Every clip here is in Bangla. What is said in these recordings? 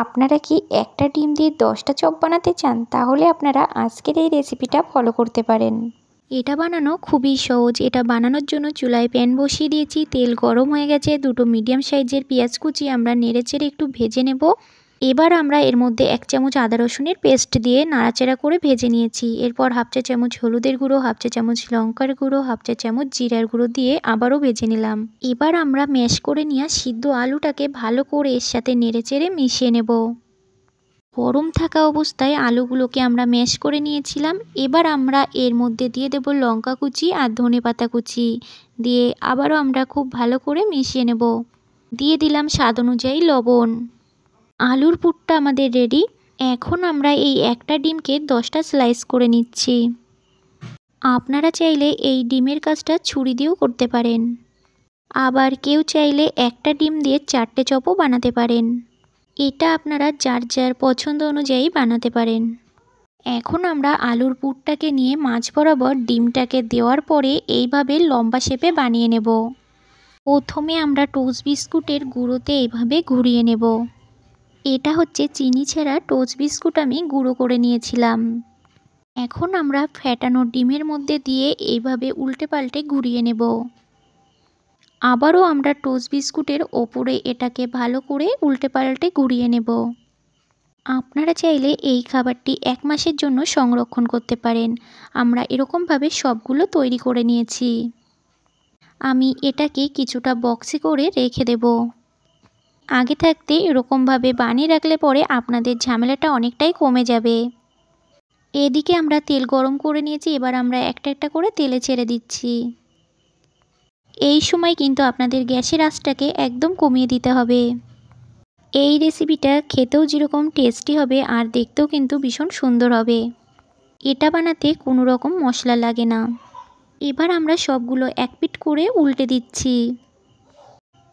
আপনারা কি একটা ডিম দিয়ে 10টা চপ বানাতে চান? তাহলে আপনারা আজকের এই রেসিপিটা ফলো করতে পারেন। এটা বানানো খুবই সহজ। এটা বানানোর জন্য চুলায় প্যান বসিয়ে দিয়েছি, তেল গরম হয়ে গেছে। দুটো মিডিয়াম সাইজের পেঁয়াজ কুচি আমরা নেড়েচেড়ে একটু ভেজে নেব। এবার আমরা এর মধ্যে 1 চামচ আদা রসুনের পেস্ট দিয়ে নাড়াচাড়া করে ভেজে নিয়েছি। এরপর 1/2 চা চামচ হলুদের গুঁড়ো, 1/2 চা চামচ লঙ্কার গুঁড়ো, 1/2 চা চামচ জিরার গুঁড়ো দিয়ে আবারও ভেজে নিলাম। এবার আমরা ম্যাশ করে নেওয়া সিদ্ধ আলুটাকে ভালো করে এর সাথে নেড়েচেড়ে মিশিয়ে নেব। গরম থাকা অবস্থায় আলুগুলোকে আমরা ম্যাশ করে নিয়েছিলাম। এবার আমরা এর মধ্যে দিয়ে দেব লঙ্কা কুচি আর ধনেপাতা কুচি দিয়ে আবারও আমরা খুব ভালো করে মিশিয়ে নেব। দিয়ে দিলাম স্বাদ অনুযায়ী লবণ। আলুর পুরটা আমাদের রেডি। এখন আমরা এই একটা ডিমকে 10টা স্লাইস করে নিচ্ছি। আপনারা চাইলে এই ডিমের কাজটা ছুরি দিয়েও করতে পারেন, আবার কেউ চাইলে একটা ডিম দিয়ে 4টে চপও বানাতে পারেন। এটা আপনারা যার যার পছন্দ অনুযায়ী বানাতে পারেন। এখন আমরা আলুর পুরটাকে নিয়ে মাঝ বরাবর ডিমটাকে দেওয়ার পরে এইভাবে লম্বা শেপে বানিয়ে নেব। প্রথমে আমরা টোস্ট বিস্কুটের গুঁড়োতে এইভাবে ঘুরিয়ে নেব। এটা হচ্ছে চিনি ছাড়া টোস্ট বিস্কুট, আমি গুঁড়ো করে নিয়েছিলাম। এখন আমরা ফ্যাটানো ডিমের মধ্যে দিয়ে এইভাবে উল্টে পাল্টে ঘুরিয়ে নেব। আবারও আমরা টোস্ট বিস্কুটের ওপরে এটাকে ভালো করে উল্টে পাল্টে ঘুরিয়ে নেব। আপনারা চাইলে এই খাবারটি 1 মাসের জন্য সংরক্ষণ করতে পারেন। আমরা এরকমভাবে সবগুলো তৈরি করে নিয়েছি। আমি এটাকে কিছুটা বক্সে করে রেখে দেব। আগে থাকতে এরকমভাবে বানিয়ে রাখলে পরে আপনাদের ঝামেলাটা অনেকটাই কমে যাবে। এদিকে আমরা তেল গরম করে নিয়েছি। এবার আমরা একটা একটা করে তেলে ছেড়ে দিচ্ছি। এই সময় কিন্তু আপনাদের গ্যাসের আঁচটাকে একদম কমিয়ে দিতে হবে। এই রেসিপিটা খেতেও যেরকম টেস্টি হবে আর দেখতেও কিন্তু ভীষণ সুন্দর হবে। এটা বানাতে কোনো রকম মশলা লাগে না। এবার আমরা সবগুলো এক পিঠ করে উল্টে দিচ্ছি।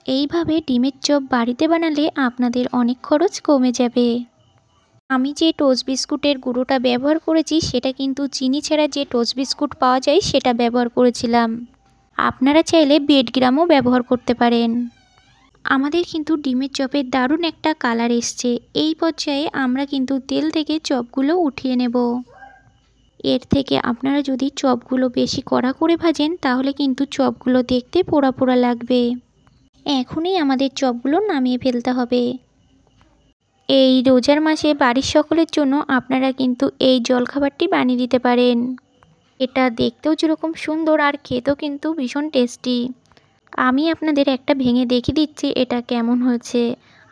এইভাবে ডিমের চপ বাড়িতে বানালে আপনাদের অনেক খরচ কমে যাবে। আমি যে টোস্ট বিস্কুটের গুঁড়োটা ব্যবহার করেছি সেটা কিন্তু চিনি ছাড়া যে টোস্ট বিস্কুট পাওয়া যায় সেটা ব্যবহার করেছিলাম। আপনারা চাইলে বেডগ্রামও ব্যবহার করতে পারেন। আমাদের কিন্তু ডিমের চপের দারুণ একটা কালার এসছে। এই পর্যায়ে আমরা কিন্তু তেল থেকে চপগুলো উঠিয়ে নেব। এর থেকে আপনারা যদি চপগুলো বেশি কড়া করে ভাজেন তাহলে কিন্তু চপগুলো দেখতে পোড়া পোড়া লাগবে। এখনই আমাদের চপগুলো নামিয়ে ফেলতে হবে। এই রোজার মাসে বাড়ির সকলের জন্য আপনারা কিন্তু এই জলখাবারটি বানিয়ে দিতে পারেন। এটা দেখতেও যেরকম সুন্দর আর খেতেও কিন্তু ভীষণ টেস্টি। আমি আপনাদের একটা ভেঙে দেখিয়ে দিচ্ছি এটা কেমন হয়েছে।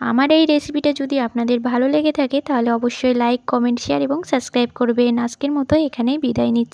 আমার এই রেসিপিটা যদি আপনাদের ভালো লেগে থাকে তাহলে অবশ্যই লাইক, কমেন্ট, শেয়ার এবং সাবস্ক্রাইব করবেন। আজকের মতো এখানেই বিদায় নিচ্ছি।